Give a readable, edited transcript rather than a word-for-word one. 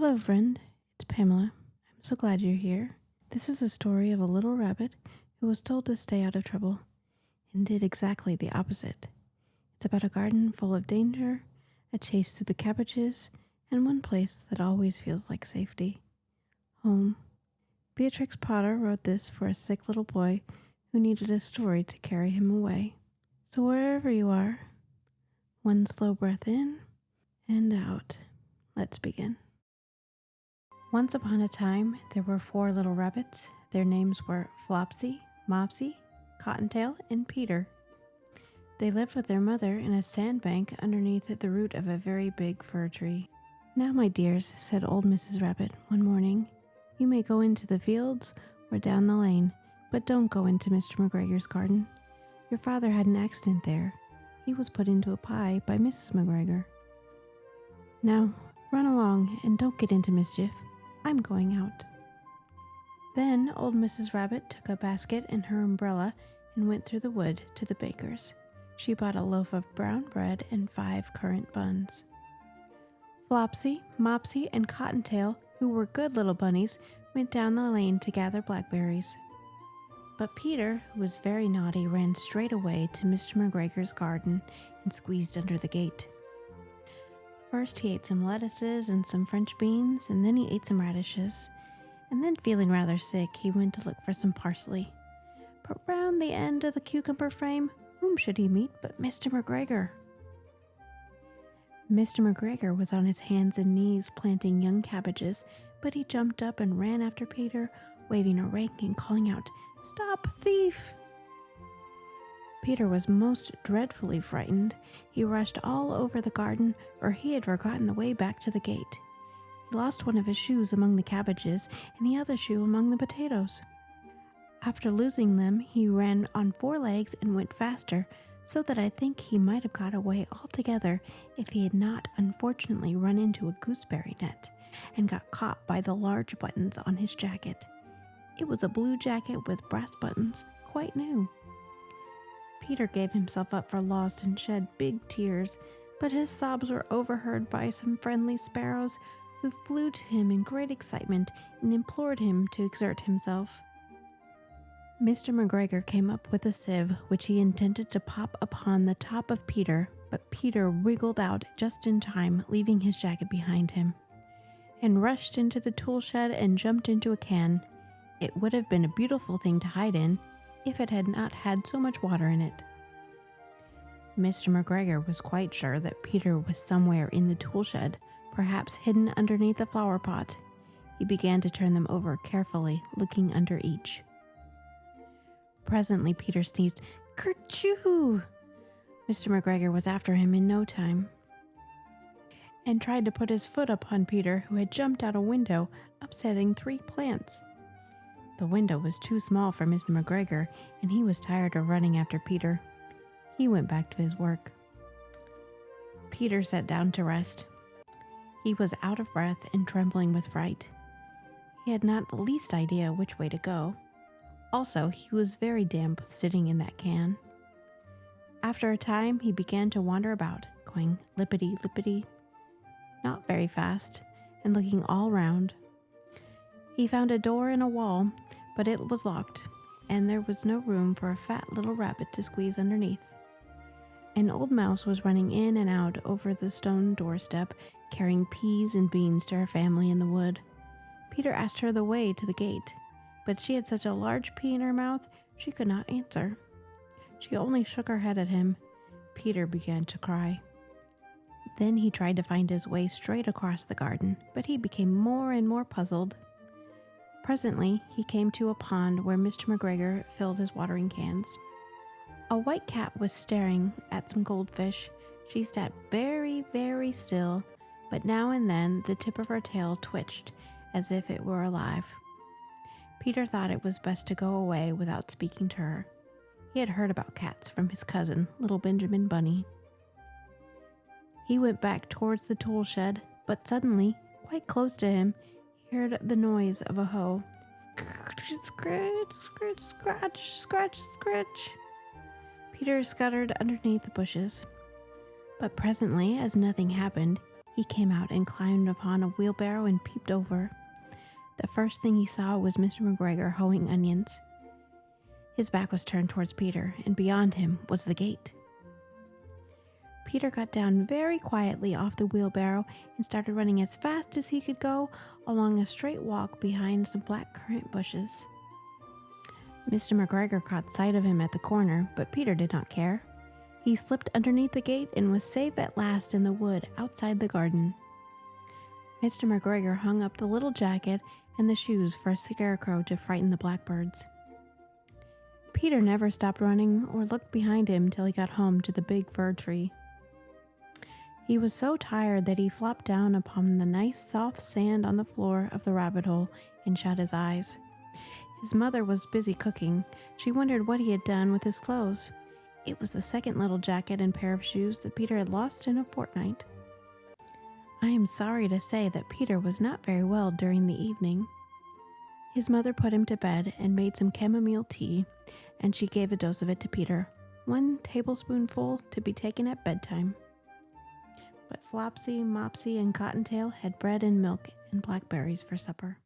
Hello, friend. It's Pamela. I'm so glad you're here. This is a story of a little rabbit who was told to stay out of trouble and did exactly the opposite. It's about a garden full of danger, a chase through the cabbages, and one place that always feels like safety. Home. Beatrix Potter wrote this for a sick little boy who needed a story to carry him away. So wherever you are, one slow breath in and out. Let's begin. Once upon a time, there were 4 little rabbits. Their names were Flopsy, Mopsy, Cottontail, and Peter. They lived with their mother in a sandbank underneath the root of a very big fir tree. "Now, my dears," said old Mrs. Rabbit one morning, "you may go into the fields or down the lane, but don't go into Mr. McGregor's garden. Your father had an accident there. He was put into a pie by Mrs. McGregor. Now, run along and don't get into mischief. I'm going out." Then old Mrs. Rabbit took a basket and her umbrella and went through the wood to the baker's. She bought a loaf of brown bread and 5 currant buns. Flopsy, Mopsy, and Cottontail, who were good little bunnies, went down the lane to gather blackberries. But Peter, who was very naughty, ran straight away to Mr. McGregor's garden and squeezed under the gate. First he ate some lettuces and some French beans, and then he ate some radishes. And then, feeling rather sick, he went to look for some parsley. But round the end of the cucumber frame, whom should he meet but Mr. McGregor? Mr. McGregor was on his hands and knees planting young cabbages, but he jumped up and ran after Peter, waving a rake and calling out, "Stop, thief!" Peter was most dreadfully frightened. He rushed all over the garden, for he had forgotten the way back to the gate. He lost one of his shoes among the cabbages and the other shoe among the potatoes. After losing them, he ran on 4 legs and went faster, so that I think he might have got away altogether if he had not unfortunately run into a gooseberry net and got caught by the large buttons on his jacket. It was a blue jacket with brass buttons, quite new. Peter gave himself up for lost and shed big tears, but his sobs were overheard by some friendly sparrows who flew to him in great excitement and implored him to exert himself. Mr. McGregor came up with a sieve which he intended to pop upon the top of Peter, but Peter wriggled out just in time, leaving his jacket behind him, and rushed into the tool shed and jumped into a can. It would have been a beautiful thing to hide in, if it had not had so much water in it. Mr. McGregor was quite sure that Peter was somewhere in the tool shed, perhaps hidden underneath a flower pot. He began to turn them over carefully, looking under each. Presently Peter sneezed, "Kerchoo!" Mr. McGregor was after him in no time, and tried to put his foot upon Peter, who had jumped out a window, upsetting 3 plants. The window was too small for Mr. McGregor, and he was tired of running after Peter. He went back to his work. Peter sat down to rest. He was out of breath and trembling with fright. He had not the least idea which way to go. Also, he was very damp sitting in that can. After a time, he began to wander about, going lippity-lippity, not very fast, and looking all round. He found a door in a wall, but it was locked, and there was no room for a fat little rabbit to squeeze underneath. An old mouse was running in and out over the stone doorstep, carrying peas and beans to her family in the wood. Peter asked her the way to the gate, but she had such a large pea in her mouth she could not answer. She only shook her head at him. Peter began to cry. Then he tried to find his way straight across the garden, but he became more and more puzzled. Presently, he came to a pond where Mr. McGregor filled his watering cans. A white cat was staring at some goldfish. She sat very, very still, but now and then the tip of her tail twitched as if it were alive. Peter thought it was best to go away without speaking to her. He had heard about cats from his cousin, little Benjamin Bunny. He went back towards the tool shed, but suddenly, quite close to him, he heard the noise of a hoe. Scratch, scratch, scratch, scratch, scratch, scratch. Peter scuttered underneath the bushes. But presently, as nothing happened, He came out and climbed upon a wheelbarrow and peeped over. The first thing he saw was Mr. McGregor hoeing onions. His back was turned towards Peter, and beyond him was the gate. Peter got down very quietly off the wheelbarrow and started running as fast as he could go along a straight walk behind some black currant bushes. Mr. McGregor caught sight of him at the corner, but Peter did not care. He slipped underneath the gate and was safe at last in the wood outside the garden. Mr. McGregor hung up the little jacket and the shoes for a scarecrow to frighten the blackbirds. Peter never stopped running or looked behind him till he got home to the big fir tree. He was so tired that he flopped down upon the nice soft sand on the floor of the rabbit hole and shut his eyes. His mother was busy cooking. She wondered what he had done with his clothes. It was the second little jacket and pair of shoes that Peter had lost in a fortnight. I am sorry to say that Peter was not very well during the evening. His mother put him to bed and made some chamomile tea, and she gave a dose of it to Peter, 1 tablespoonful to be taken at bedtime. But Flopsy, Mopsy, and Cottontail had bread and milk and blackberries for supper.